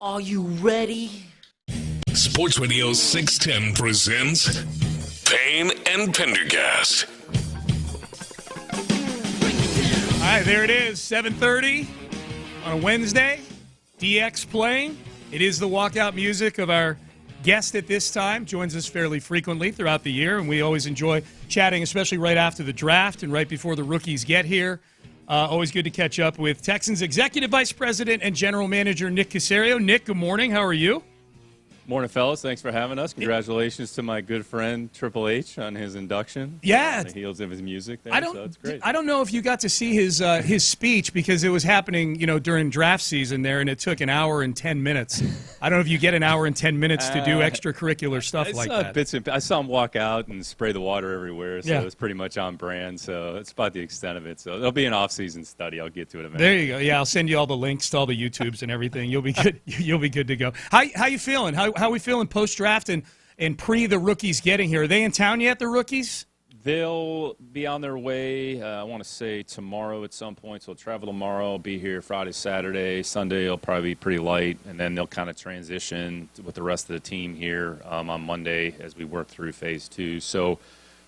Are you ready? Sports Radio 610 presents Payne and Pendergast. All right, there it is, 7:30 on a Wednesday. DX playing. It is the walkout music of our guest at this time. Joins us fairly frequently throughout the year, and we always enjoy chatting, especially right after the draft and right before the rookies get here. Always good to catch up with Texans Executive Vice President and General Manager Nick Caserio. Nick, good morning. How are you? Morning, fellas. Thanks for having us. Congratulations to my good friend Triple H on his induction. Yeah, on the heels of his music there, so it's great. I don't know if you got to see his speech because it was happening, during draft season there, and it took an hour and 10 minutes. I don't know if you get an hour and 10 minutes to do extracurricular stuff like that. I saw him walk out and spray the water everywhere, so Yeah. it was pretty much on brand. So that's about the extent of it. So it'll be an off-season study. I'll get to it eventually. There you go. Yeah, I'll send you all the links to all the YouTubes and everything. You'll be good. You'll be good to go. How you feeling? How are we feeling post-draft and pre the rookies getting here? Are they in town yet, the rookies? They'll be on their way, I want to say tomorrow at some point. So they'll travel tomorrow, be here Friday, Saturday. Sunday will probably be pretty light, and then they'll kind of transition with the rest of the team here on Monday as we work through phase 2. So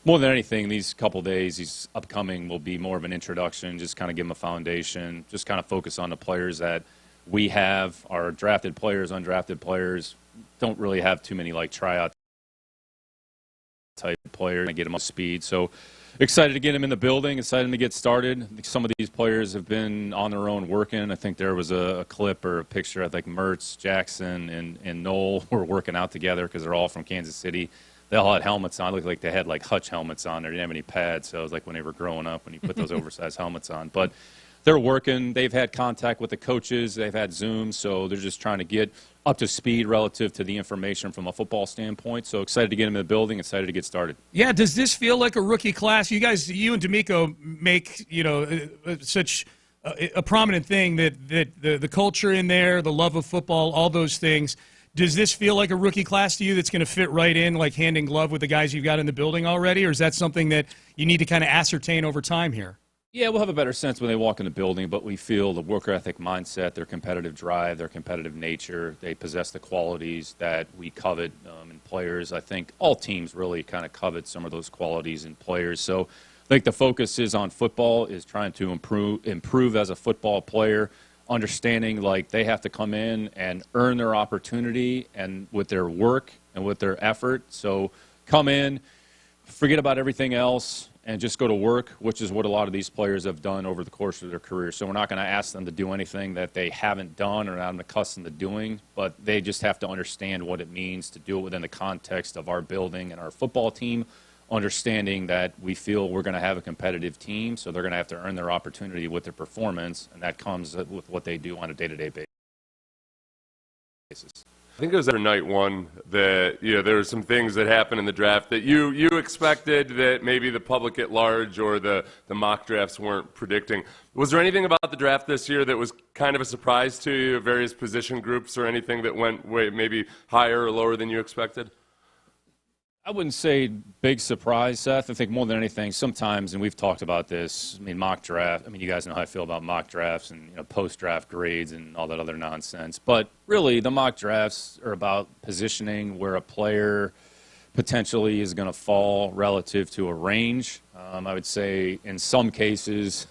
more than anything, these couple days, these upcoming, will be more of an introduction, just kind of give them a foundation, just kind of focus on the players that we have, our drafted players, undrafted players. Don't really have too many tryout type players and get them up to speed. So excited to get them in the building, excited to get started. Some of these players have been on their own working. I think there was a clip or a picture. I think Mertz, Jackson, and Null were working out together because they're all from Kansas City. They all had helmets on. It looked like they had Hutch helmets on. They didn't have any pads, so it was like when they were growing up when you put those oversized helmets on. But they're working. They've had contact with the coaches. They've had Zoom, so they're just trying to get up to speed relative to the information from a football standpoint. So excited to get them in the building, excited to get started. Yeah, does this feel like a rookie class? You and D'Amico make, such a prominent thing that the culture in there, the love of football, all those things. Does this feel like a rookie class to you that's going to fit right in, like hand in glove with the guys you've got in the building already? Or is that something that you need to kind of ascertain over time here? Yeah, we'll have a better sense when they walk in the building, but we feel the work ethic mindset, their competitive drive, their competitive nature, they possess the qualities that we covet in players. I think all teams really kind of covet some of those qualities in players. So I think the focus is on football, is trying to improve as a football player, understanding they have to come in and earn their opportunity and with their work and with their effort. So come in, forget about everything else, and just go to work, which is what a lot of these players have done over the course of their career. So we're not going to ask them to do anything that they haven't done or not accustomed to doing, but they just have to understand what it means to do it within the context of our building and our football team, understanding that we feel we're going to have a competitive team, so they're going to have to earn their opportunity with their performance, and that comes with what they do on a day-to-day basis. I think it was after night one that there were some things that happened in the draft that you expected that maybe the public at large or the mock drafts weren't predicting. Was there anything about the draft this year that was kind of a surprise to you, various position groups or anything that went maybe higher or lower than you expected? I wouldn't say big surprise, Seth. I think more than anything, sometimes, and we've talked about this, mock draft. You guys know how I feel about mock drafts and post-draft grades and all that other nonsense. But really, the mock drafts are about positioning where a player potentially is going to fall relative to a range. I would say in some cases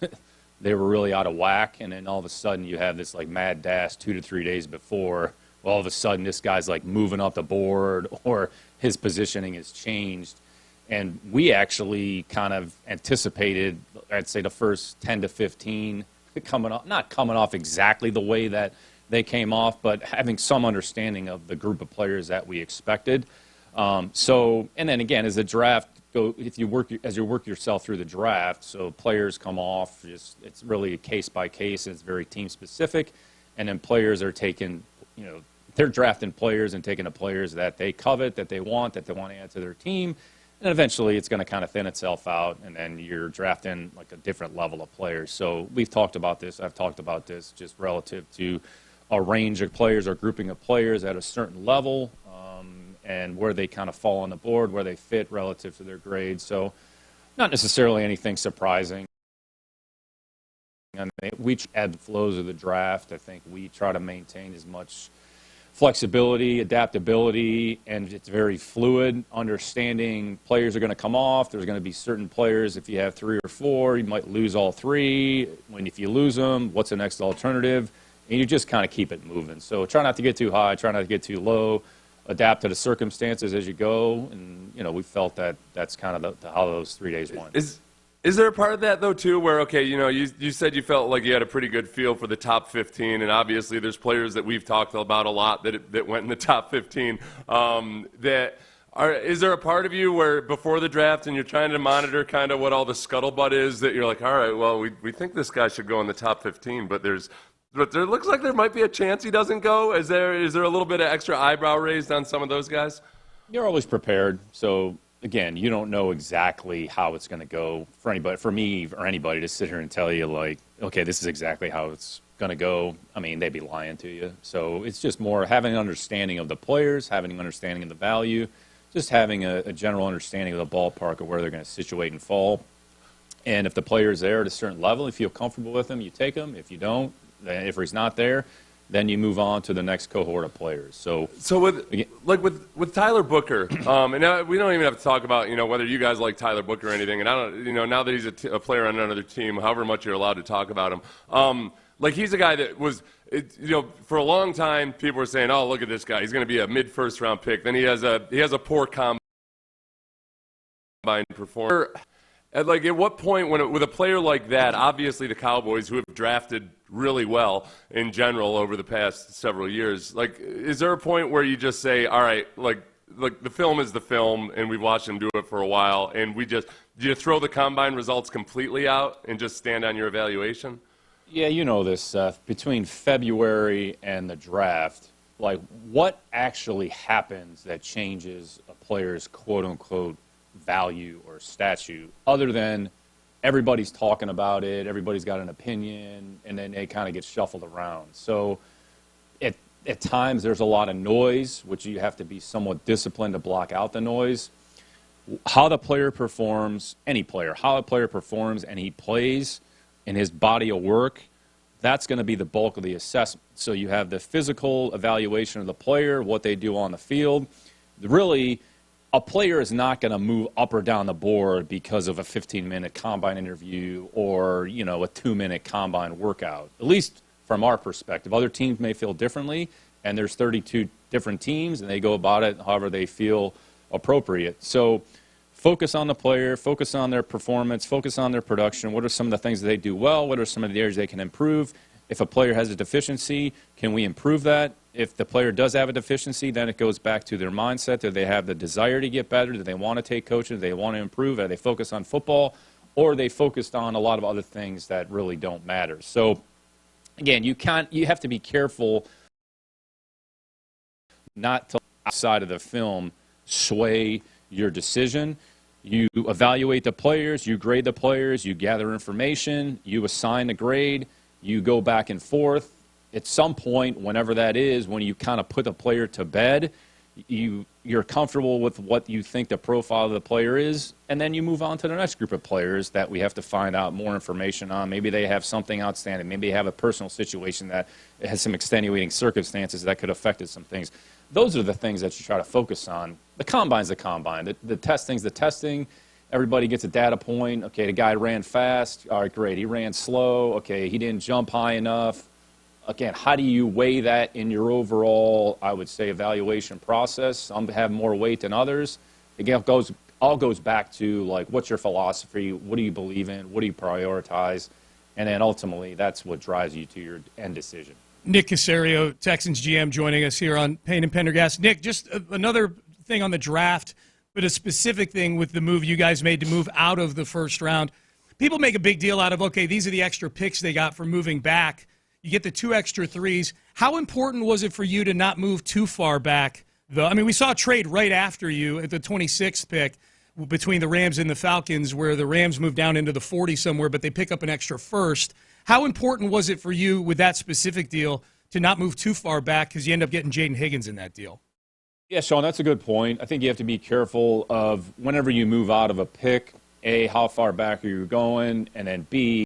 they were really out of whack, and then all of a sudden you have this mad dash 2 to 3 days before. Well, all of a sudden this guy's moving up the board or his positioning has changed. And we actually kind of anticipated, I'd say, the first 10 to 15 not coming off exactly the way that they came off, but having some understanding of the group of players that we expected. And then again, as the draft as you work yourself through the draft, so players come off, it's really a case by case, and it's very team specific. And then players are taken, they're drafting players and taking the players that they covet, that they want to add to their team. And eventually it's going to kind of thin itself out, and then you're drafting a different level of players. So we've talked about this. I've talked about this just relative to a range of players or grouping of players at a certain level and where they kind of fall on the board, where they fit relative to their grades. So not necessarily anything surprising. We ebb flows of the draft. I think we try to maintain as much flexibility, adaptability, and it's very fluid, understanding players are going to come off. There's going to be certain players, if you have 3 or 4, you might lose all 3. If you lose them, what's the next alternative? And you just kind of keep it moving. So try not to get too high, try not to get too low, adapt to the circumstances as you go. And, we felt that that's kind of how those 3 days went. Is there a part of that, though, too, where, okay, you said you felt like you had a pretty good feel for the top 15, and obviously there's players that we've talked about a lot that went in the top 15. Is there a part of you where before the draft and you're trying to monitor kind of what all the scuttlebutt is that you're like, all right, well, we think this guy should go in the top 15, but there looks like there might be a chance he doesn't go? Is there a little bit of extra eyebrow raised on some of those guys? You're always prepared, so... Again, you don't know exactly how it's going to go for anybody, for me or anybody to sit here and tell you, like, okay, this is exactly how it's going to go. I mean, they'd be lying to you. So it's just more having an understanding of the players, having an understanding of the value, just having a general understanding of the ballpark of where they're going to situate and fall. And if the player's there at a certain level, you feel comfortable with him, you take him. If you don't, then if he's not there, then you move on to the next cohort of players. So with Tyler Booker, and now we don't even have to talk about whether you guys like Tyler Booker or anything. And I don't, now that he's a player on another team, however much you're allowed to talk about him, he's a guy that was, for a long time people were saying, oh, look at this guy, he's going to be a mid-first round pick. Then he has a poor combine performance. At what point, with a player like that, obviously the Cowboys, who have drafted really well in general over the past several years, is there a point where you just say, all right, the film is the film, and we've watched him do it for a while, and do you throw the combine results completely out and just stand on your evaluation? Yeah, you know this, Seth. Between February and the draft, what actually happens that changes a player's quote-unquote value or statute, other than everybody's talking about it, everybody's got an opinion, and then it kind of gets shuffled around. So at times there's a lot of noise, which you have to be somewhat disciplined to block out the noise. How the player performs, any player, how a player performs and he plays in his body of work, that's going to be the bulk of the assessment. So you have the physical evaluation of the player, what they do on the field. Really, a player is not going to move up or down the board because of a 15-minute combine interview or, a 2-minute combine workout, at least from our perspective. Other teams may feel differently, and there's 32 different teams, and they go about it however they feel appropriate. So focus on the player, focus on their performance, focus on their production. What are some of the things that they do well? What are some of the areas they can improve? If a player has a deficiency, can we improve that? If the player does have a deficiency, then it goes back to their mindset. Do they have the desire to get better? Do they want to take coaching? Do they want to improve? Are they focused on football? Or are they focused on a lot of other things that really don't matter? So, again, you have to be careful not to outside of the film sway your decision. You evaluate the players, you grade the players, you gather information, you assign a grade, you go back and forth. At some point, whenever that is, when you kind of put the player to bed, you're comfortable with what you think the profile of the player is, and then you move on to the next group of players that we have to find out more information on. Maybe they have something outstanding. Maybe they have a personal situation that has some extenuating circumstances that could have affected some things. Those are the things that you try to focus on. The combine's the combine. The testing's the testing. Everybody gets a data point. Okay, the guy ran fast. All right, great. He ran slow. Okay, he didn't jump high enough. Again, how do you weigh that in your overall, I would say, evaluation process? Some have more weight than others. Again, it all goes back to, what's your philosophy? What do you believe in? What do you prioritize? And then ultimately, that's what drives you to your end decision. Nick Caserio, Texans GM, joining us here on Payne and Pendergast. Nick, just another thing on the draft, but a specific thing with the move you guys made to move out of the first round. People make a big deal out of, okay, these are the extra picks they got for moving back. You get the 2 extra threes. How important was it for you to not move too far back, though? I mean, we saw a trade right after you at the 26th pick between the Rams and the Falcons where the Rams moved down into the 40 somewhere, but they pick up an extra first. How important was it for you with that specific deal to not move too far back because you end up getting Jayden Higgins in that deal? Yeah, Sean, that's a good point. I think you have to be careful of whenever you move out of a pick, A, how far back are you going, and then B,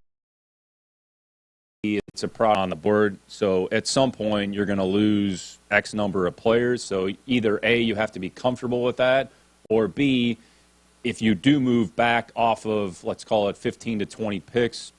it's a product on the board. So at some point, you're going to lose X number of players. So either A, you have to be comfortable with that, or B, if you do move back off of, let's call it 15 to 20 picks,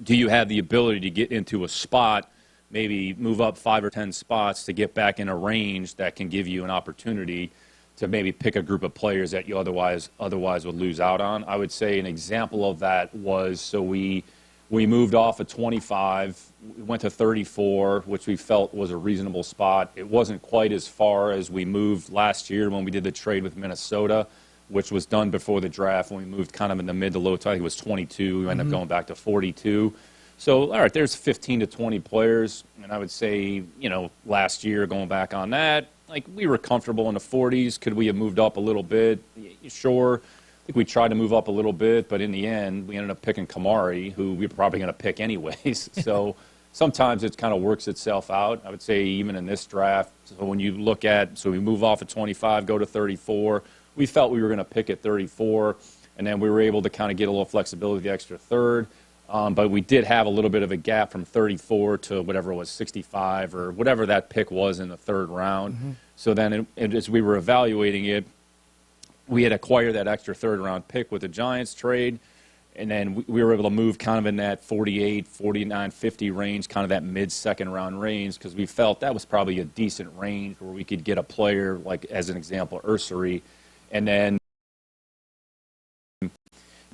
do you have the ability to get into a spot, maybe move up 5 or 10 spots to get back in a range that can give you an opportunity to maybe pick a group of players that you otherwise would lose out on? I would say an example of that was, so we moved off of 25, we went to 34, which we felt was a reasonable spot. It wasn't quite as far as we moved last year when we did the trade with Minnesota, which was done before the draft when we moved kind of in the mid to low, I think it was 22. We ended up going back to 42. So, all right, there's 15 to 20 players. And I would say, last year, going back on that, like we were comfortable in the 40s. Could we have moved up a little bit? Sure. I think we tried to move up a little bit, but in the end, we ended up picking Kamari, who we were probably going to pick anyways. So sometimes it kind of works itself out. I would say even in this draft, so when you look at, so we move off at 25, go to 34. We felt we were going to pick at 34, and then we were able to kind of get a little flexibility with the extra third. But we did have a little bit of a gap from 34 to whatever it was, 65 or whatever that pick was in the third round. So then as we were evaluating it, we had acquired that extra third-round pick with the Giants trade, and then we were able to move kind of in that 48, 49, 50 range, kind of that mid-second-round range, because we felt that was probably a decent range where we could get a player, like as an example, Ursery, and then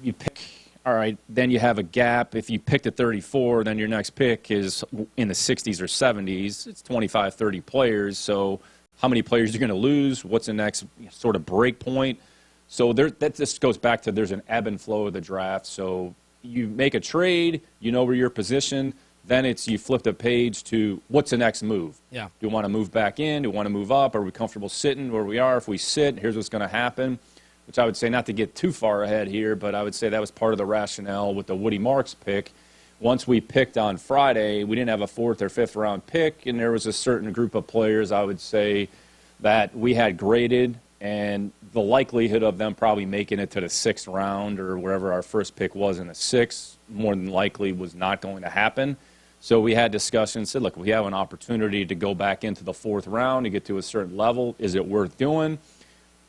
you pick, all right, then you have a gap. If you picked at 34, then your next pick is in the 60s or 70s. It's 25, 30 players, so how many players you're going to lose, what's the next sort of break point. So that just goes back to there's an ebb and flow of the draft. So you make a trade, you know where you're positioned, then it's you flip the page to what's the next move. Yeah. Do we want to move back in? Do we want to move up? Are we comfortable sitting where we are? If we sit, here's what's going to happen, which I would say not to get too far ahead here, but I would say that was part of the rationale with the Woody Marks pick. Once we picked on Friday, we didn't have a 4th or 5th round pick, and there was a certain group of players, I would say, that we had graded, and the likelihood of them probably making it to the 6th round or wherever our first pick was in the 6th, more than likely was not going to happen. So we had discussions, said, look, we have an opportunity to go back into the 4th round to get to a certain level. Is it worth doing?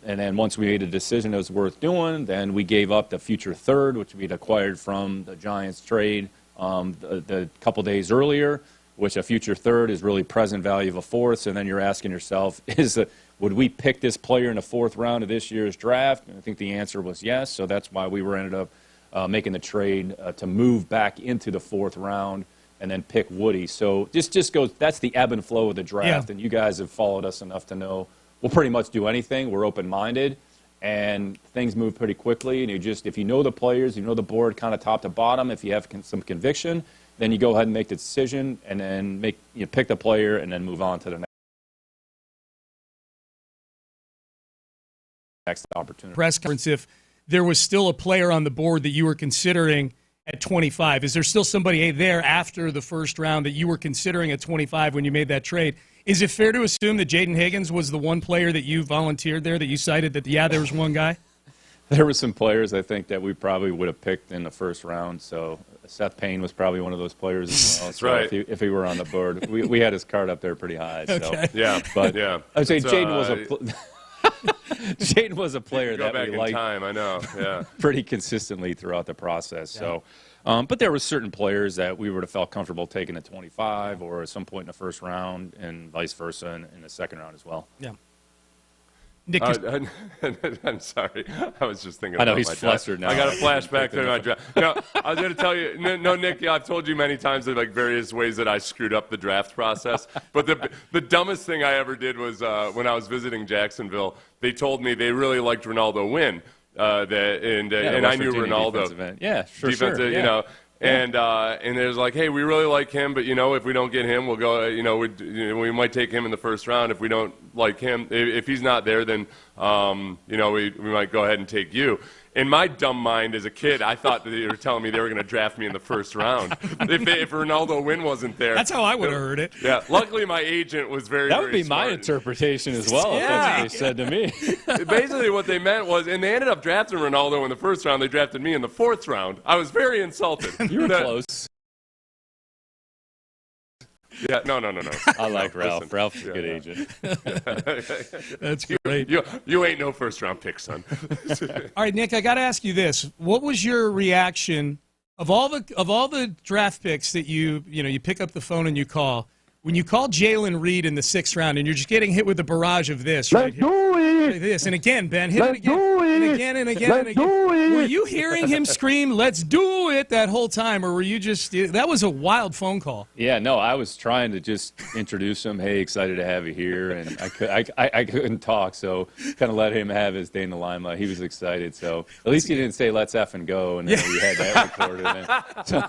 And then once we made a decision it was worth doing, then we gave up the future third, which we'd acquired from the Giants trade the couple days earlier, which a future third is really present value of a 4th. So then you're asking yourself, would we pick this player in the 4th round of this year's draft? And I think the answer was yes. So that's why we ended up making the trade to move back into the 4th round and then pick Woody. So this just goes, that's the ebb and flow of the draft. Yeah. And you guys have followed us enough to know we'll pretty much do anything. We're open-minded, and things move pretty quickly. And if you know the players, you know the board kind of top to bottom, if you have some conviction, then you go ahead and make the decision and then pick the player and then move on to the next opportunity. Press conference, if there was still a player on the board that you were considering at 25, is there still somebody there after the first round that you were considering at 25 when you made that trade? Is it fair to assume that Jaden Higgins was the one player that you volunteered there, that you cited that, there was one guy? There were some players, I think, that we probably would have picked in the first round. So Seth Payne was probably one of those players as well. That's so right. If he were on the board. We had his card up there pretty high. So. Okay. Yeah. But yeah. I'd say Jaden was a player that we liked I know. Yeah. pretty consistently throughout the process. Yeah. So, but there were certain players that we would have felt comfortable taking at 25 or at some point in the first round, and vice versa in the second round as well. Yeah. Nick, I'm sorry. I was just thinking. I know about he's my flustered draft. now. I got a flashback to my draft. No, I was going to tell you. No, Nick. I've told you many times that various ways that I screwed up the draft process. But the dumbest thing I ever did was when I was visiting Jacksonville. They told me they really liked Ronaldo Wynn. And I knew Ronaldo. Yeah, sure. You know. And it was like, hey, we really like him, but if we don't get him, we'll go. We might take him in the first round. If we don't like him, if he's not there, then we might go ahead and take you. In my dumb mind as a kid, I thought that they were telling me they were going to draft me in the first round if Ronaldo Wynn wasn't there. That's how I would have heard it. Yeah. Luckily, my agent was very. That would be smart. my interpretation as well. If that's what they said to me. Basically, what they meant was, and they ended up drafting Ronaldo in the first round. They drafted me in the 4th round. I was very insulted. You were close. Yeah, no. I like Ralph. Listen. Ralph's a good agent. That's great. You ain't no first-round pick, son. All right, Nick, I got to ask you this: what was your reaction of all the draft picks that you pick up the phone and you call? When you call Jaylen Reed in the 6th round and you're just getting hit with a barrage of this, right here. Like this. And again, Ben, hit it again. And again and again and again. Were you hearing him scream, "Let's do it," that whole time? Or were you just, that was a wild phone call. Yeah, no, I was trying to just introduce him. Hey, excited to have you here. And I couldn't talk, so kind of let him have his day in the limelight. He was excited. So at least he didn't say, "Let's effing go." And then we had that recorded. So,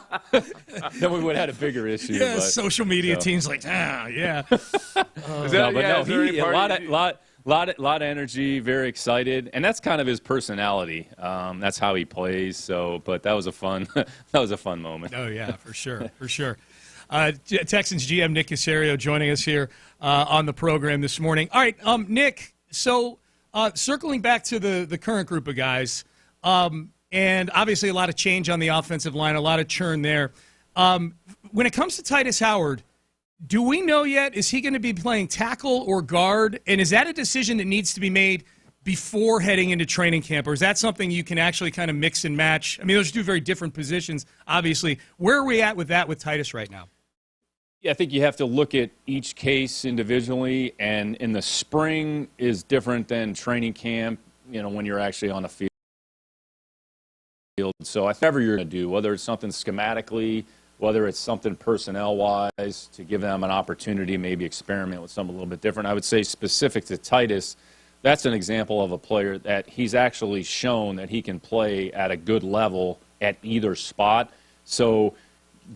then we would have had a bigger issue. Yeah, but, social media teams like, yeah. A lot of energy, very excited, and that's kind of his personality. That's how he plays. So, but that was a fun moment. Oh yeah, for sure. Texans GM Nick Caserio joining us here on the program this morning. All right, Nick. So circling back to the current group of guys, and obviously a lot of change on the offensive line, a lot of churn there. When it comes to Titus Howard, do we know yet, is he going to be playing tackle or guard? And is that a decision that needs to be made before heading into training camp? Or is that something you can actually kind of mix and match? I mean, those are two very different positions, obviously. Where are we at with that with Titus right now? Yeah, I think you have to look at each case individually. And in the spring is different than training camp, when you're actually on the field. So whatever you're going to do, whether it's something schematically, whether it's something personnel-wise, to give them an opportunity, maybe experiment with something a little bit different. I would say specific to Titus, that's an example of a player that he's actually shown that he can play at a good level at either spot. So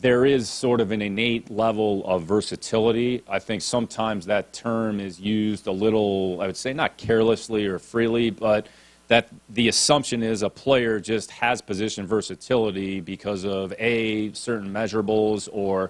there is sort of an innate level of versatility. I think sometimes that term is used a little, I would say, not carelessly or freely, but that the assumption is a player just has position versatility because of A, certain measurables, or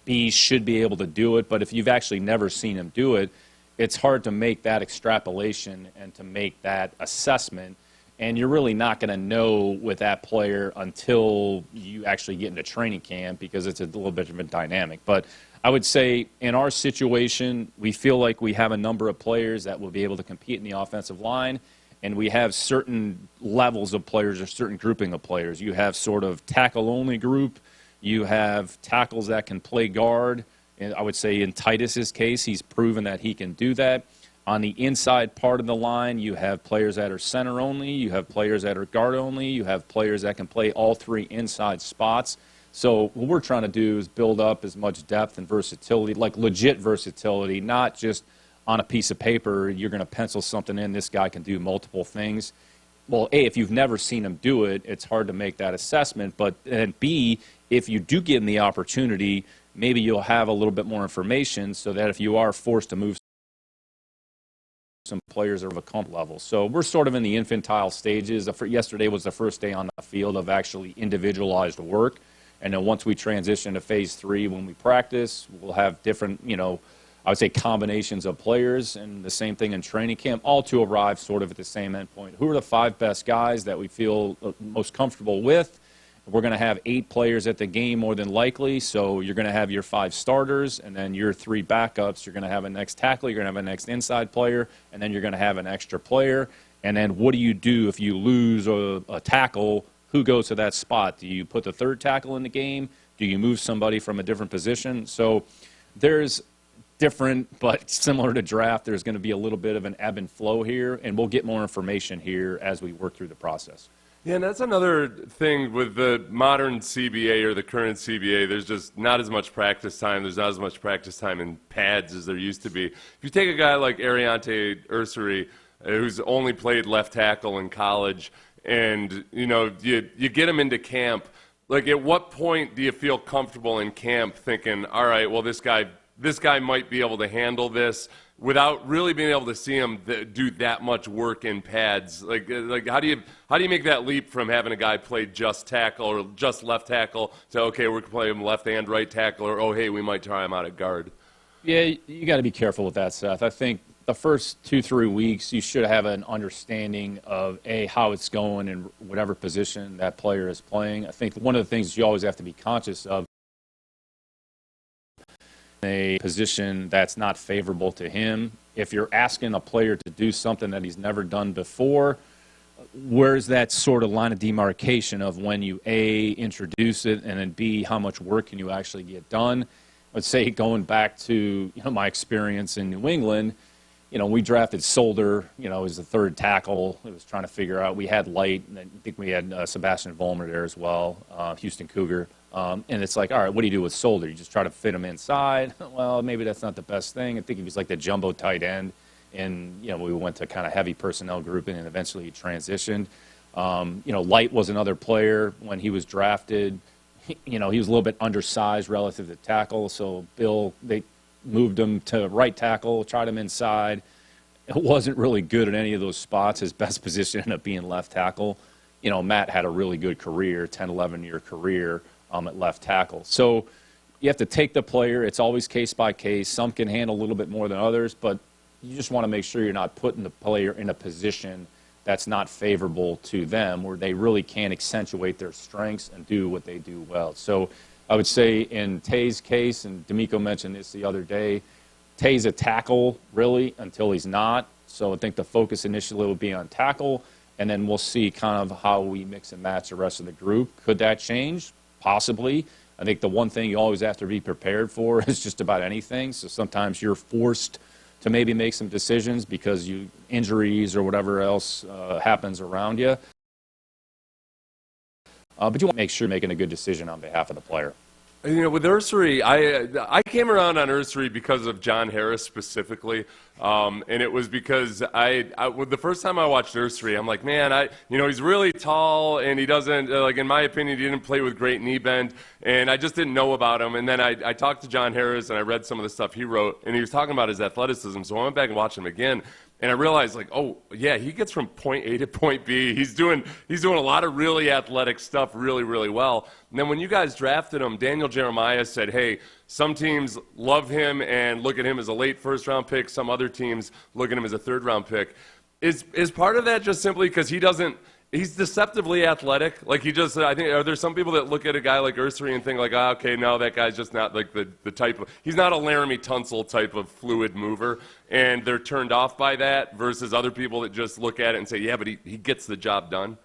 B, should be able to do it. But if you've actually never seen him do it, it's hard to make that extrapolation and to make that assessment. And you're really not going to know with that player until you actually get into training camp, because it's a little bit of a dynamic. But I would say in our situation, we feel like we have a number of players that will be able to compete in the offensive line. And we have certain levels of players or certain grouping of players. You have sort of tackle-only group. You have tackles that can play guard. And I would say in Titus's case, he's proven that he can do that. On the inside part of the line, you have players that are center-only. You have players that are guard-only. You have players that can play all three inside spots. So what we're trying to do is build up as much depth and versatility, like legit versatility, not just on a piece of paper, you're going to pencil something in, this guy can do multiple things. Well, A, if you've never seen him do it, it's hard to make that assessment. But and B, if you do give him the opportunity, maybe you'll have a little bit more information so that if you are forced to move some players of a comp level. So we're sort of in the infantile stages. Yesterday was the first day on the field of actually individualized work. And then once we transition to phase 3, when we practice, we'll have different, I would say combinations of players, and the same thing in training camp, all to arrive sort of at the same endpoint. Who are the 5 best guys that we feel most comfortable with? We're going to have 8 players at the game more than likely, so you're going to have your 5 starters, and then your 3 backups. You're going to have a next tackle, you're going to have a next inside player, and then you're going to have an extra player. And then what do you do if you lose a tackle? Who goes to that spot? Do you put the 3rd tackle in the game? Do you move somebody from a different position? So there's different, but similar to draft, there's going to be a little bit of an ebb and flow here, and we'll get more information here as we work through the process. Yeah, and that's another thing with the modern CBA or the current CBA. There's just not as much practice time. There's not as much practice time in pads as there used to be. If you take a guy like Ariante Ursery, who's only played left tackle in college, and you get him into camp, like at what point do you feel comfortable in camp thinking, all right, well, this guy might be able to handle this, without really being able to see him do that much work in pads? Like how do you make that leap from having a guy play just tackle or just left tackle to, okay, we're playing him left and right tackle, or, oh, hey, we might try him out at guard? Yeah, you got to be careful with that, Seth. I think the first 2-3 weeks you should have an understanding of how it's going in whatever position that player is playing. I think one of the things you always have to be conscious of a position that's not favorable to him. If you're asking a player to do something that he's never done before, where's that sort of line of demarcation of when you, A, introduce it, and then B, how much work can you actually get done? Let's say going back to my experience in New England, we drafted Solder, as the third tackle. It was trying to figure out. We had Light, and I think we had Sebastian Vollmer there as well, Houston Cougar. And it's like, all right, what do you do with Solder? You just try to fit him inside? Well, maybe that's not the best thing. I think he was like the jumbo tight end. And, we went to kind of heavy personnel grouping, and eventually he transitioned. Light was another player when he was drafted. He was a little bit undersized relative to tackle. So they moved him to right tackle, tried him inside. It wasn't really good at any of those spots. His best position ended up being left tackle. Matt had a really good career, 10, 11-year career at left tackle. So you have to take the player. It's always case by case. Some can handle a little bit more than others, but you just want to make sure you're not putting the player in a position that's not favorable to them, where they really can't accentuate their strengths and do what they do well. So I would say in Tay's case, and D'Amico mentioned this the other day, Tay's a tackle, really, until he's not. So I think the focus initially will be on tackle, and then we'll see kind of how we mix and match the rest of the group. Could that change? Possibly. I think the one thing you always have to be prepared for is just about anything. So sometimes you're forced to maybe make some decisions because injuries or whatever else happens around you. But you want to make sure you're making a good decision on behalf of the player. With Ursery, I came around on Ursery because of John Harris specifically, and it was because the first time I watched Ursery, I'm like, man, he's really tall, and he doesn't, in my opinion, he didn't play with great knee bend, and I just didn't know about him. And then I talked to John Harris, and I read some of the stuff he wrote, and he was talking about his athleticism. So I went back and watched him again. And I realized, oh, yeah, he gets from point A to point B. He's doing a lot of really athletic stuff really, really well. And then when you guys drafted him, Daniel Jeremiah said, hey, some teams love him and look at him as a late first-round pick. Some other teams look at him as a third-round pick. Is part of that just simply because he's deceptively athletic? I think, are there some people that look at a guy like Ursery and think okay, no, that guy's just not like the type of, he's not a Laramie Tunsil type of fluid mover, and they're turned off by that, versus other people that just look at it and say, yeah, but he gets the job done?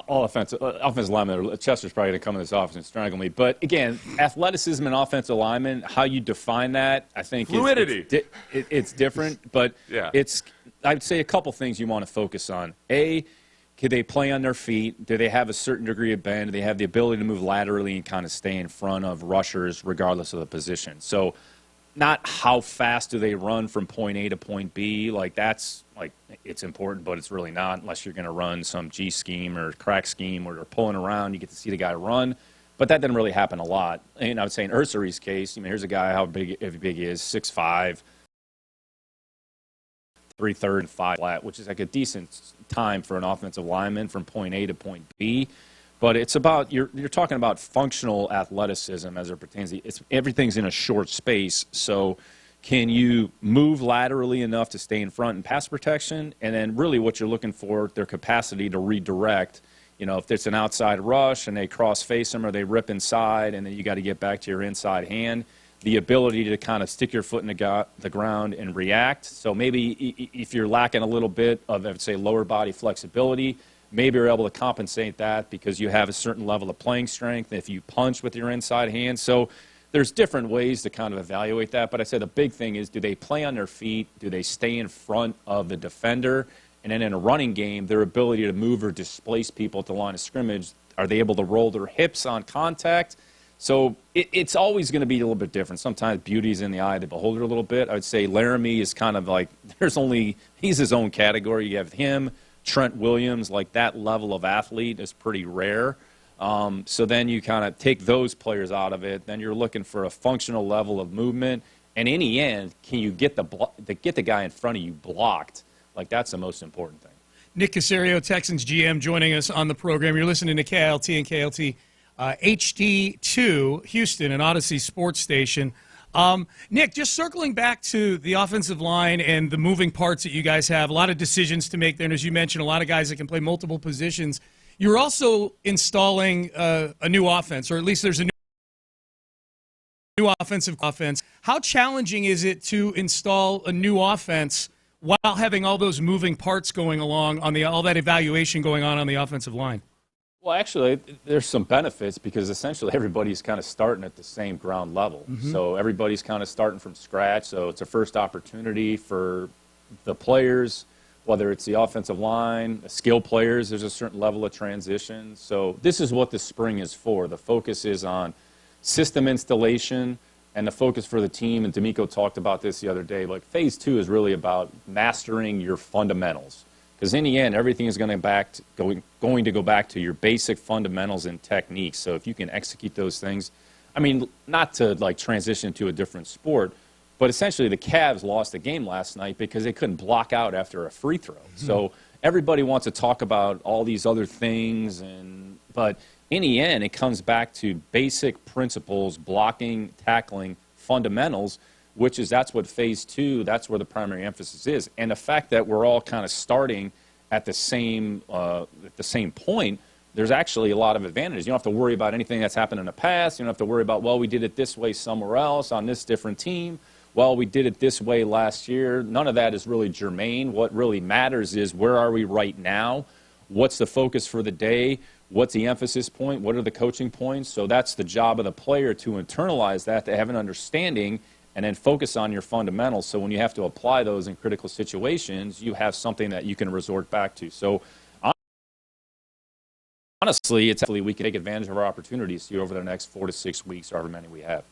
All offensive linemen, Chester's probably going to come in this office and strangle me. But again, athleticism and offensive linemen, how you define that, I think fluidity. It's different. But yeah. I'd say a couple things you want to focus on. A, can they play on their feet? Do they have a certain degree of bend? Do they have the ability to move laterally and kind of stay in front of rushers regardless of the position? So not how fast do they run from point A to point B. It's important, but it's really not unless you're going to run some G scheme or crack scheme where they're pulling around. You get to see the guy run. But that doesn't really happen a lot. And I would say in Ursery's case, here's a guy, how big he is, 6'5", 3/3 and 5 flat, which is like a decent time for an offensive lineman from point A to point B. But it's about, you're talking about functional athleticism as it pertains to, everything's in a short space. So can you move laterally enough to stay in front in pass protection? And then really what you're looking for, their capacity to redirect. If it's an outside rush and they cross-face them or they rip inside and then you got to get back to your inside hand, the ability to kind of stick your foot in the ground and react. So maybe if you're lacking a little bit of, I would say, lower body flexibility, maybe you're able to compensate that because you have a certain level of playing strength if you punch with your inside hand. So there's different ways to kind of evaluate that. But I say the big thing is, do they play on their feet? Do they stay in front of the defender? And then in a running game, their ability to move or displace people at the line of scrimmage, are they able to roll their hips on contact? So it's always going to be a little bit different. Sometimes beauty's in the eye of the beholder a little bit. I would say Laramie is kind of like, he's his own category. You have him, Trent Williams, like that level of athlete is pretty rare. So then you kind of take those players out of it. Then you're looking for a functional level of movement. And in the end, can you get the guy in front of you blocked? Like, that's the most important thing. Nick Caserio, Texans GM, joining us on the program. You're listening to KLT and KLT HD2, Houston, an Odyssey sports station. Nick, just circling back to the offensive line and the moving parts that you guys have, a lot of decisions to make there, and as you mentioned, a lot of guys that can play multiple positions. You're also installing a new offense, or at least there's a new new offense. How challenging is it to install a new offense while having all those moving parts going along on all that evaluation going on the offensive line? Well, actually, there's some benefits because essentially everybody's kind of starting at the same ground level. Mm-hmm. So everybody's kind of starting from scratch. So it's a first opportunity for the players, whether it's the offensive line, the skill players, there's a certain level of transition. So this is what the spring is for. The focus is on system installation and the focus for the team, and D'Amico talked about this the other day, like phase 2 is really about mastering your fundamentals. Because in the end, everything is going to go back to your basic fundamentals and techniques. So if you can execute those things, I mean, not to like transition to a different sport, but essentially the Cavs lost the game last night because they couldn't block out after a free throw. Mm-hmm. So everybody wants to talk about all these other things, but in the end, it comes back to basic principles, blocking, tackling, fundamentals, that's what phase 2, that's where the primary emphasis is. And the fact that we're all kind of starting at the same point, there's actually a lot of advantages. You don't have to worry about anything that's happened in the past. You don't have to worry about, well, we did it this way somewhere else on this different team. Well, we did it this way last year. None of that is really germane. What really matters is where are we right now? What's the focus for the day? What's the emphasis point? What are the coaching points? So that's the job of the player to internalize that, to have an understanding, and then focus on your fundamentals. So when you have to apply those in critical situations, you have something that you can resort back to. So honestly, we can take advantage of our opportunities here over the next 4 to 6 weeks, however many we have.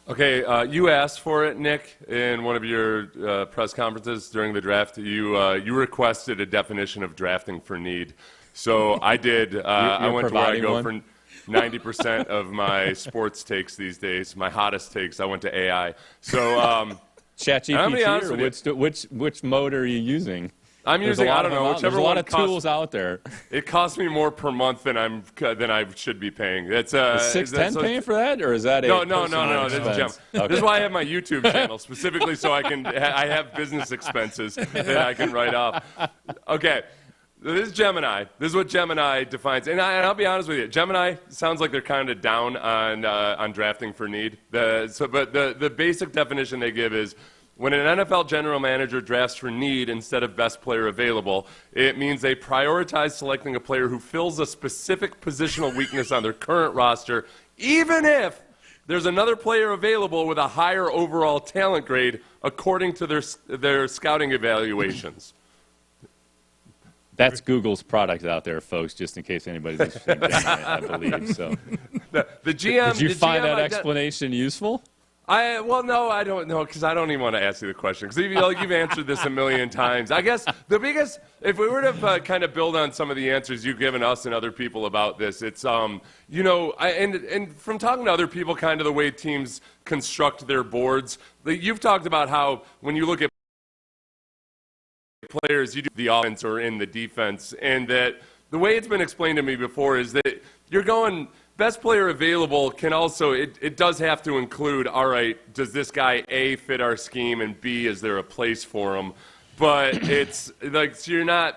Okay, you asked for it, Nick, in one of your press conferences during the draft. You requested a definition of drafting for need. So I did. I went to where I go for 90% of my sports takes these days, my hottest takes. I went to AI. So ChatGPT, or which mode are you using? I'm using, I don't know, whichever one. There's a lot of tools out there. It costs me more per month than I should be paying. It's is 610 paying for that, or is that a no? This is why I have my YouTube channel specifically, so I have business expenses that I can write off. Okay, this is Gemini. This is what Gemini defines, and I'll be honest with you. Gemini sounds like they're kind of down on drafting for need. But the basic definition they give is, when an NFL general manager drafts for need instead of best player available, it means they prioritize selecting a player who fills a specific positional weakness on their current roster, even if there's another player available with a higher overall talent grade according to their scouting evaluations. That's Google's product out there, folks, just in case anybody's interested in getting it, I believe. So. The GM, did you find that explanation useful? Well, no, I don't know, because I don't even want to ask you the question, because you've answered this a million times. I guess the biggest, if we were to kind of build on some of the answers you've given us and other people about this, it's, and from talking to other people, kind of the way teams construct their boards, you've talked about how when you look at players, you do the offense or in the defense, and that the way it's been explained to me before is that you're going – best player available can also, it does have to include, all right, does this guy, A, fit our scheme, and B, is there a place for him? But it's like, so you're not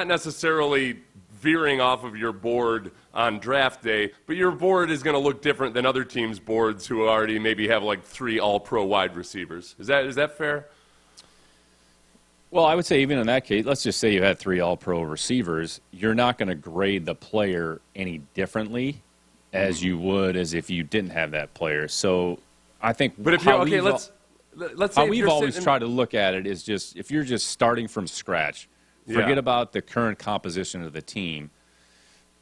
necessarily veering off of your board on draft day, but your board is going to look different than other teams' boards who already maybe have like 3 all-pro wide receivers. Is that fair? Well, I would say even in that case, let's just say you had 3 all-pro receivers, you're not going to grade the player any differently as you would as if you didn't have that player. So I think but if you're, okay, let's say how we've always tried to look at it is just if you're just starting from scratch, forget about the current composition of the team.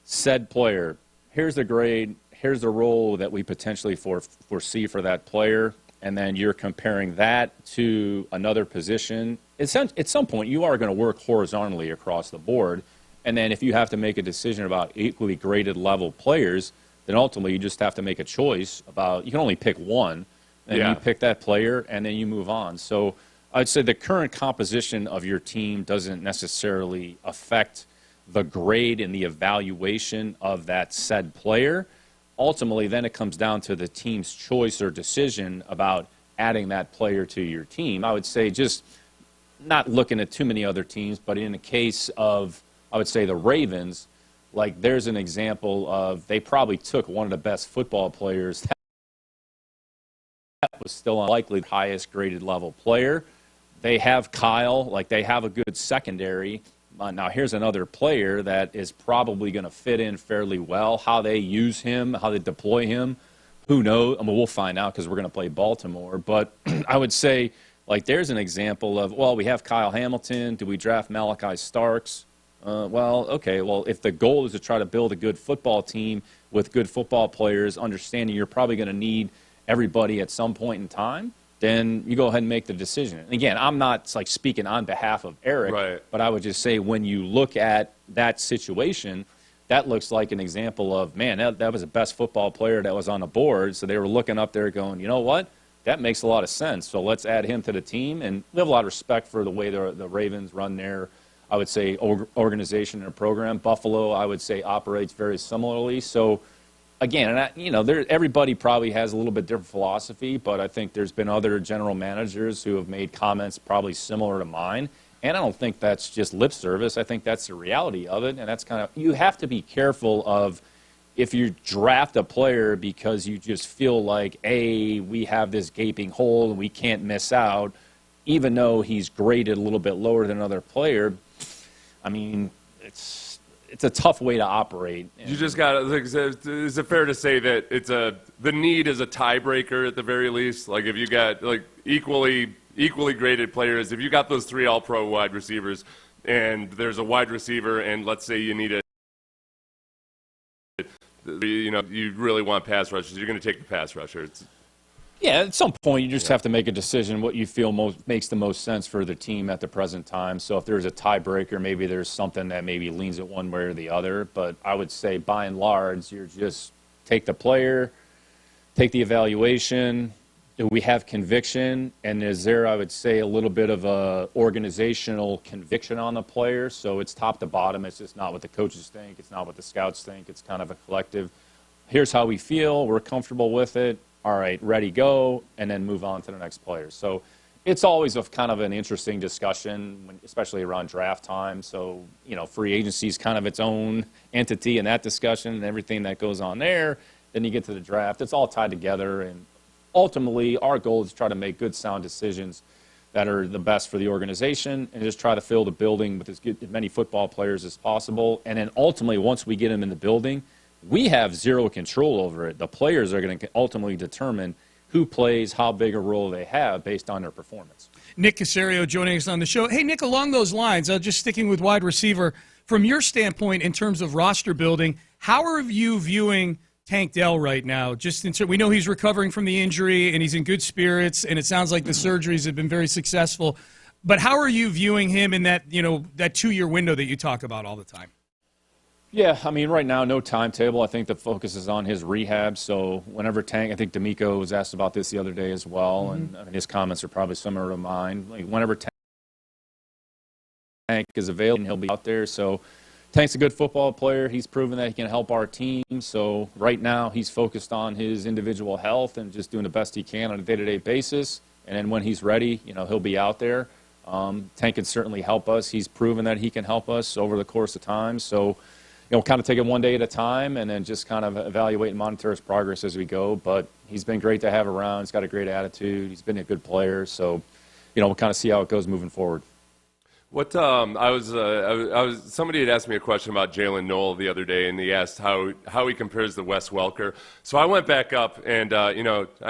Said player, here's the grade, here's the role that we potentially foresee for that player, and then you're comparing that to another position. At some point, you are going to work horizontally across the board, and then if you have to make a decision about equally graded level players, then ultimately you just have to make a choice about, you can only pick one, and you pick that player, and then you move on. So I'd say the current composition of your team doesn't necessarily affect the grade and the evaluation of that said player. Ultimately, then it comes down to the team's choice or decision about adding that player to your team. I would say just not looking at too many other teams, but in the case of, I would say, the Ravens, like there's an example of they probably took one of the best football players was still unlikely the highest graded level player. They have Kyle, like they have a good secondary. Now, here's another player that is probably going to fit in fairly well. How they use him, how they deploy him, who knows? I mean, we'll find out because we're going to play Baltimore. But I would say, like, there's an example of, well, we have Kyle Hamilton. Do we draft Malachi Starks? Okay. Well, if the goal is to try to build a good football team with good football players, understanding you're probably going to need everybody at some point in time, then you go ahead and make the decision. And again, I'm not like speaking on behalf of Eric, right, but I would just say when you look at that situation, that looks like an example of, man, that was the best football player that was on the board. So they were looking up there going, you know what? That makes a lot of sense. So let's add him to the team. And we have a lot of respect for the way the Ravens run their, I would say, organization and program. Buffalo, I would say, operates very similarly. So again, and everybody probably has a little bit different philosophy, but I think there's been other general managers who have made comments probably similar to mine, and I don't think that's just lip service. I think that's the reality of it, and that's kind of, you have to be careful of if you draft a player because you just feel like, we have this gaping hole and we can't miss out, even though he's graded a little bit lower than another player. I mean, it's a tough way to operate. You just got to, is it fair to say that the need is a tiebreaker at the very least? Like if you got like equally graded players, if you got those 3 all-pro wide receivers and there's a wide receiver and let's say you need you really want pass rushers, you're going to take the pass rusher. Yeah, at some point you just have to make a decision what you feel makes the most sense for the team at the present time. So if there's a tiebreaker, maybe there's something that maybe leans it one way or the other. But I would say by and large, you're just take the player, take the evaluation. Do we have conviction? And is there, I would say, a little bit of a organizational conviction on the player? So it's top to bottom. It's just not what the coaches think. It's not what the scouts think. It's kind of a collective. Here's how we feel. We're comfortable with it. All right, ready, go, and then move on to the next player. So it's always kind of an interesting discussion, especially around draft time. So, free agency is kind of its own entity in that discussion and everything that goes on there. Then you get to the draft. It's all tied together, and ultimately our goal is to try to make good, sound decisions that are the best for the organization and just try to fill the building with as many football players as possible. And then ultimately, once we get them in the building, we have zero control over it. The players are going to ultimately determine who plays, how big a role they have based on their performance. Nick Caserio joining us on the show. Hey, Nick, along those lines, just sticking with wide receiver, from your standpoint in terms of roster building, how are you viewing Tank Dell right now? We know he's recovering from the injury and he's in good spirits, and it sounds like the surgeries have been very successful. But how are you viewing him in that 2-year window that you talk about all the time? Yeah, I mean, right now, no timetable. I think the focus is on his rehab. So whenever Tank, I think D'Amico was asked about this the other day as well, and I mean, his comments are probably similar to mine. Like whenever Tank is available, he'll be out there. So Tank's a good football player. He's proven that he can help our team. So right now, he's focused on his individual health and just doing the best he can on a day-to-day basis. And then when he's ready, he'll be out there. Tank can certainly help us. He's proven that he can help us over the course of time. So kind of take it one day at a time and then just kind of evaluate and monitor his progress as we go. But he's been great to have around. He's got a great attitude. He's been a good player. So, we'll kind of see how it goes moving forward. What somebody had asked me a question about Jaylen Null the other day, and he asked how he compares to Wes Welker. So I went back up, and I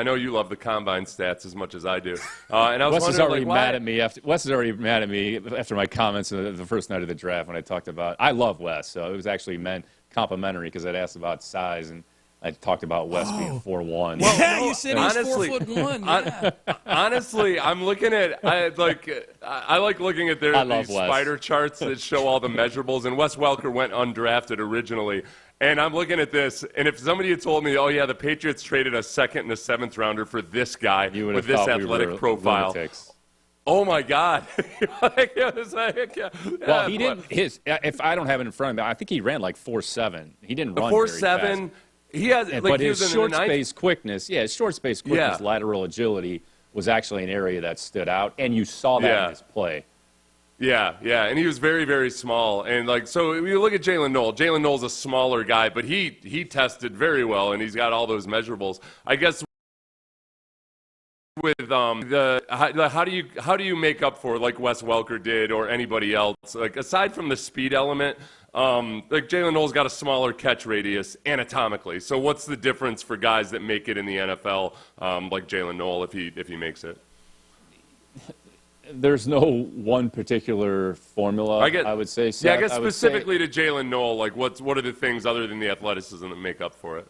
know you love the combine stats as much as I do. And I was Wes is wondering, already mad at me after my comments the first night of the draft when I talked about. I love Wes, so it was actually meant complimentary because I'd asked about size and I talked about Wes being 4'1". Yeah, you said he's 4'1". Yeah. Honestly, I'm looking at I like looking at these spider charts that show all the measurables. And Wes Welker went undrafted originally, and I'm looking at this. And if somebody had told me, "Oh yeah, the Patriots traded a 2nd and a 7th rounder for this guy with this athletic profile," lunatics. Oh my God! Well, he didn't. If I don't have it in front of me, I think he ran like 4.7. He didn't run 4.7. He has, but his short space quickness, lateral agility was actually an area that stood out, and you saw that in his play. Yeah, and he was very, very small. And so you look at Jaylen Null. Jaylen Null's a smaller guy, but he tested very well, and he's got all those measurables. I guess with how do you make up for, like Wes Welker did or anybody else, like aside from the speed element, like Jaylen Null's got a smaller catch radius anatomically. So what's the difference for guys that make it in the NFL, like Jaylen Null if he makes it? There's no one particular formula, I would say. Seth. Yeah, I guess specifically to Jaylen Null, like what are the things other than the athleticism that make up for it?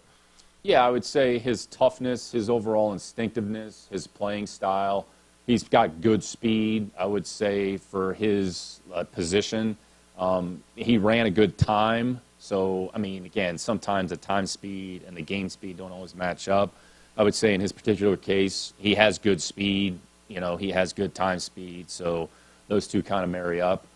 Yeah, I would say his toughness, his overall instinctiveness, his playing style. He's got good speed, I would say, for his position. He ran a good time. So, I mean, again, sometimes the time speed and the game speed don't always match up. I would say in his particular case, he has good speed. You know, he has good time speed. So those two kind of marry up.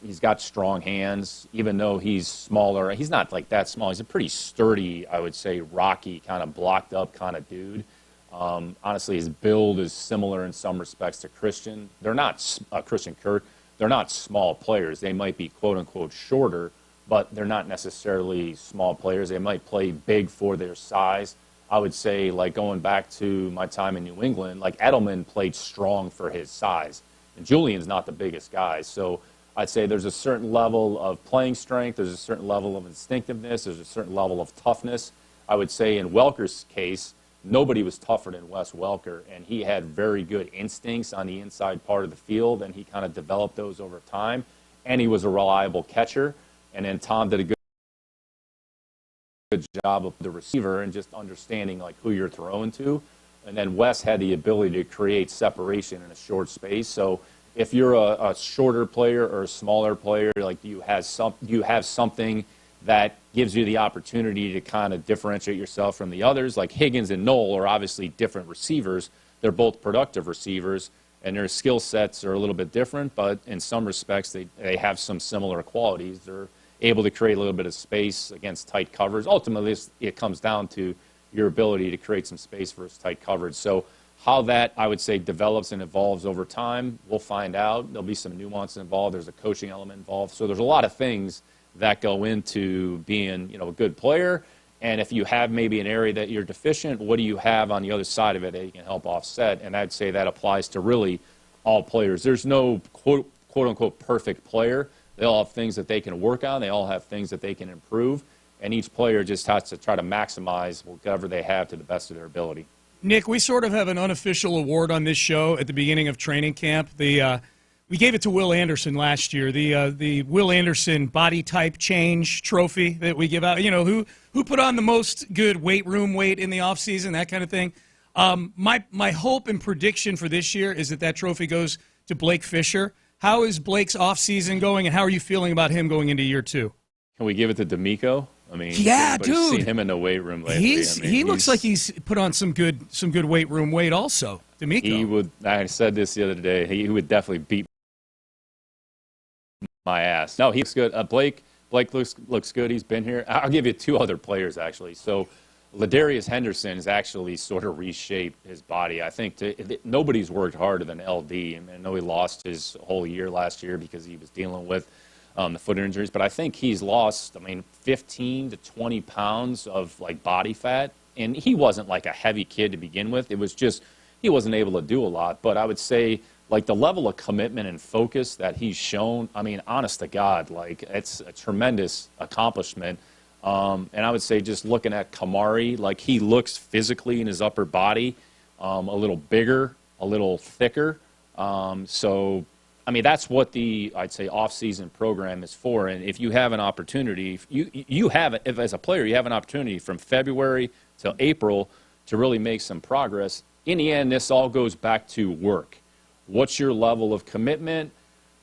He's got strong hands, even though he's smaller. He's not like that small. He's a pretty sturdy, I would say, rocky, kind of blocked up kind of dude. Honestly, his build is similar in some respects to Christian. They're not Christian Kirk. They're not small players. They might be quote unquote shorter, but they're not necessarily small players. They might play big for their size. I would say, like going back to my time in New England, like Edelman played strong for his size. And Julian's not the biggest guy. So I'd say there's a certain level of playing strength, there's a certain level of instinctiveness, there's a certain level of toughness. I would say in Welker's case, nobody was tougher than Wes Welker, and he had very good instincts on the inside part of the field, and he kind of developed those over time. And he was a reliable catcher. And then Tom did a good job of the receiver and just understanding like who you're throwing to. And then Wes had the ability to create separation in a short space. So if you're a shorter player or a smaller player, like do you have something that gives you the opportunity to kind of differentiate yourself from the others? Like Higgins and Null are obviously different receivers. They're both productive receivers, and their skill sets are a little bit different, but in some respects they have some similar qualities. They're able to create a little bit of space against tight covers. Ultimately, it comes down to your ability to create some space versus tight coverage. So how that, I would say, develops and evolves over time, we'll find out. There'll be some nuance involved. There's a coaching element involved. So there's a lot of things that go into being, you know, a good player. And if you have maybe an area that you're deficient, what do you have on the other side of it that you can help offset? And I'd say that applies to really all players. There's no quote-unquote perfect player. They all have things that they can work on. They all have things that they can improve. And each player just has to try to maximize whatever they have to the best of their ability. Nick, we sort of have an unofficial award on this show at the beginning of training camp. We gave it to Will Anderson last year, the Will Anderson body type change trophy that we give out. You know, who put on the most good weight room weight in the offseason, that kind of thing. My hope and prediction for this year is that trophy goes to Blake Fisher. How is Blake's offseason going, and how are you feeling about him going into year two? Can we give it to D'Amico? I mean, yeah, dude. Seen him in the weight room lately. He looks like he's put on some good weight room weight also. D'Amico. He would. I said this the other day. He would definitely beat my ass. No, he looks good. Blake looks good. He's been here. I'll give you two other players actually. So Ladarius Henderson has actually sort of reshaped his body. I think nobody's worked harder than LD. I mean, I know he lost his whole year last year because he was dealing with the foot injuries, but I think he's lost, 15 to 20 pounds of like body fat, and he wasn't like a heavy kid to begin with. It was just he wasn't able to do a lot. But I would say like the level of commitment and focus that he's shown, honest to God, like it's a tremendous accomplishment. And I would say just looking at Kamari, like he looks physically in his upper body a little bigger, a little thicker. That's what I'd say off-season program is for. And if you have an opportunity, if as a player you have an opportunity from February till April to really make some progress, in the end, this all goes back to work. What's your level of commitment?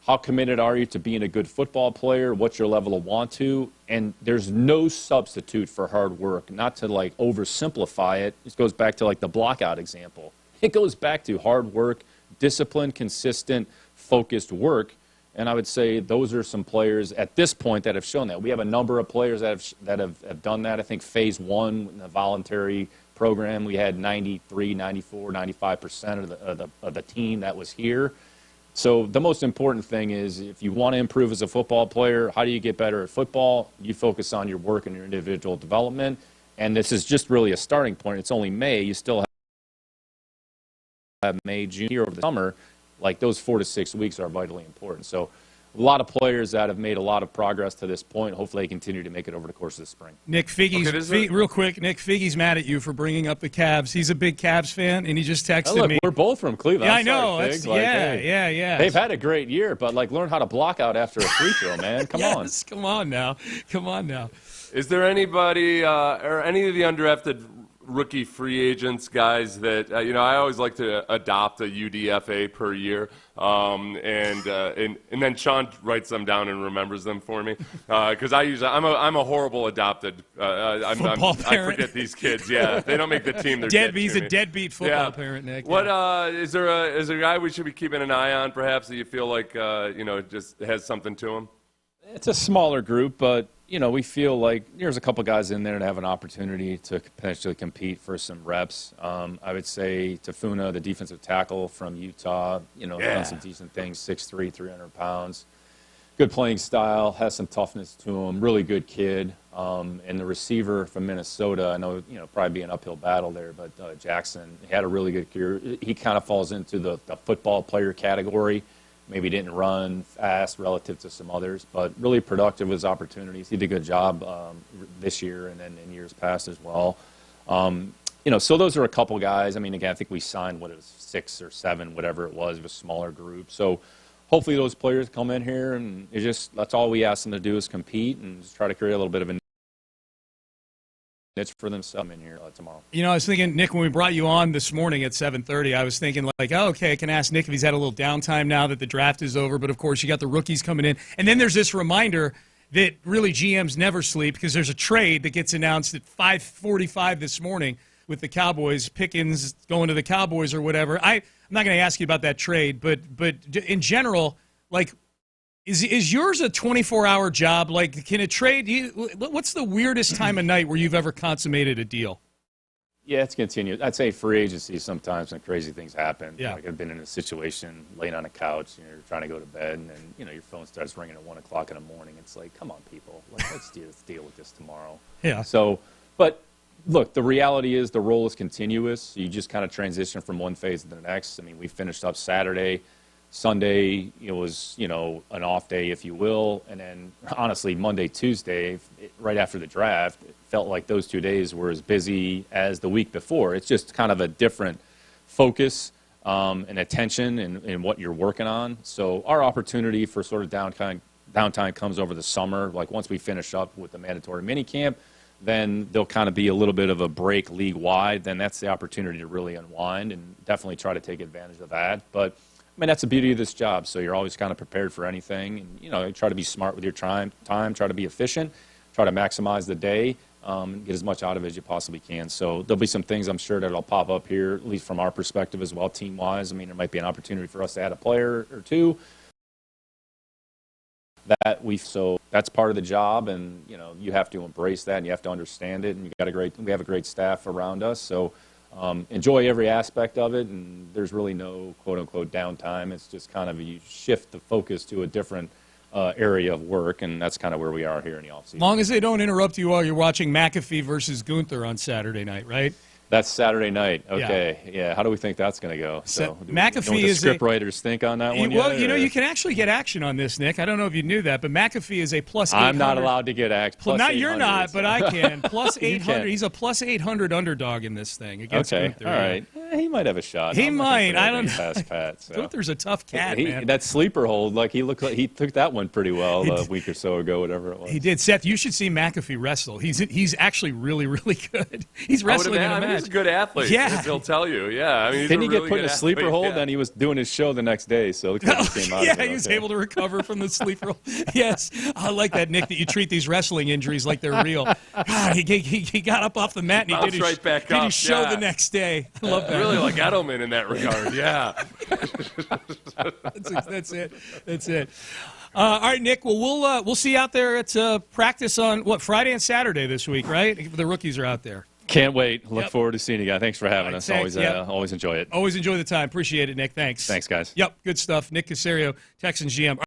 How committed are you to being a good football player? What's your level of want to? And there's no substitute for hard work. Not to like oversimplify it. This goes back to like the blockout example. It goes back to hard work, discipline, consistent, focused work. And I would say those are some players at this point that have shown that. We have a number of players that have done that. I think phase one in the voluntary program, we had 93, 94, 95% of the team that was here. So the most important thing is if you want to improve as a football player, how do you get better at football? You focus on your work and your individual development. And this is just really a starting point. It's only May. You still have have May, June here over the summer, like those 4 to 6 weeks are vitally important. So a lot of players that have made a lot of progress to this point. Hopefully they continue to make it over the course of the spring. Nick Figgy's, real quick, Nick Figgy's mad at you for bringing up the Cavs. He's a big Cavs fan, and he just texted me. We're both from Cleveland. Yeah, I know. Yeah. They've had a great year, but, like, learn how to block out after a free throw, man. Come on. Come on now. Is there anybody or any of the undrafted rookie free agents, guys, that I always like to adopt a UDFA per year, and then Sean writes them down and remembers them for me, because I'm a horrible adopted. Football parent. I forget these kids. Yeah, if they don't make the team, they're He's a deadbeat football parent, Nick. What is there a guy we should be keeping an eye on, perhaps, that you feel like just has something to him? It's a smaller group, but we feel like there's a couple guys in there that have an opportunity to potentially compete for some reps. I would say Tafuna, the defensive tackle from Utah, done some decent things, 6'3", 300 pounds. Good playing style, has some toughness to him, really good kid. And the receiver from Minnesota, I know, probably be an uphill battle there, but Jackson, he had a really good career. He kind of falls into the football player category. Maybe didn't run fast relative to some others, but really productive with his opportunities. He did a good job this year and then in years past as well. So those are a couple guys. I mean, again, I think we signed, 6 or 7, whatever it was a smaller group. So hopefully those players come in here, and that's all we ask them to do is compete and just try to create a little bit of a niche for themselves in here tomorrow. I was thinking, Nick, when we brought you on this morning at 7:30, I was thinking like, okay, I can ask Nick if he's had a little downtime now that the draft is over. But of course, you got the rookies coming in, and then there's this reminder that really GMs never sleep, because there's a trade that gets announced at 5:45 this morning with the Cowboys. Pickens going to the Cowboys or whatever. I'm not going to ask you about that trade, but in general, like, Is yours a 24-hour job? Like, can a trade? What's the weirdest time of night where you've ever consummated a deal? Yeah, it's continuous. I'd say free agency sometimes when crazy things happen. Yeah. Like I've been in a situation, laying on a couch, and you're trying to go to bed, and then your phone starts ringing at 1 o'clock in the morning. It's like, come on, people, let's deal with this tomorrow. Yeah. So, but look, the reality is the role is continuous. You just kind of transition from one phase to the next. I mean, we finished up Saturday. Sunday, it was, an off day, if you will. And then, honestly, Monday, Tuesday, right after the draft, it felt like those 2 days were as busy as the week before. It's just kind of a different focus and attention in what you're working on. So our opportunity for sort of downtime comes over the summer. Like once we finish up with the mandatory minicamp, then there'll kind of be a little bit of a break league-wide. Then that's the opportunity to really unwind and definitely try to take advantage of that. But I mean, that's the beauty of this job. So you're always kind of prepared for anything. And, try to be smart with your time, try to be efficient, try to maximize the day, get as much out of it as you possibly can. So there'll be some things I'm sure that'll pop up here, at least from our perspective as well, team-wise. I mean, there might be an opportunity for us to add a player or two. So that's part of the job, and, you have to embrace that, and you have to understand it. And we have a great staff around us. So enjoy every aspect of it, and there's really no quote-unquote downtime. It's just kind of you shift the focus to a different area of work, and that's kind of where we are here in the offseason. As long as they don't interrupt you while you're watching McAfee versus Gunther on Saturday night, right? That's Saturday night. Okay. Yeah. How do we think that's going to go? So McAfee is script writers think on that one well, yet, you can actually get action on this, Nick. I don't know if you knew that, but McAfee is a plus 800. I'm not allowed to get action. Not you're not, but I can. Plus 800. He's a plus 800 underdog in this thing against Gunther. All right. He might have a shot. He might. I don't know. Past Pat, so. Gunther's a tough cat, man. That sleeper hold, he looked like he took that one pretty well a week or so ago, whatever it was. He did. Seth, you should see McAfee wrestle. He's actually really, really good. He's wrestling in a match. He's a good athlete. Yeah. He'll tell you. Yeah. I mean, didn't he get put in a sleeper hold? Then he was doing his show the next day, so it looked like he came out of it. He was able to recover from the sleeper hold. Yes. I like that, Nick, that you treat these wrestling injuries like they're real. God, he got up off the mat and he did his show the next day. I love that. Really like Edelman in that regard. Yeah. That's it. All right, Nick. Well, we'll see you out there at practice on Friday and Saturday this week, right? The rookies are out there. Can't wait. Look forward to seeing you guys. Thanks for having us. Always enjoy it. Always enjoy the time. Appreciate it, Nick. Thanks. Thanks, guys. Yep, good stuff. Nick Caserio, Texans GM.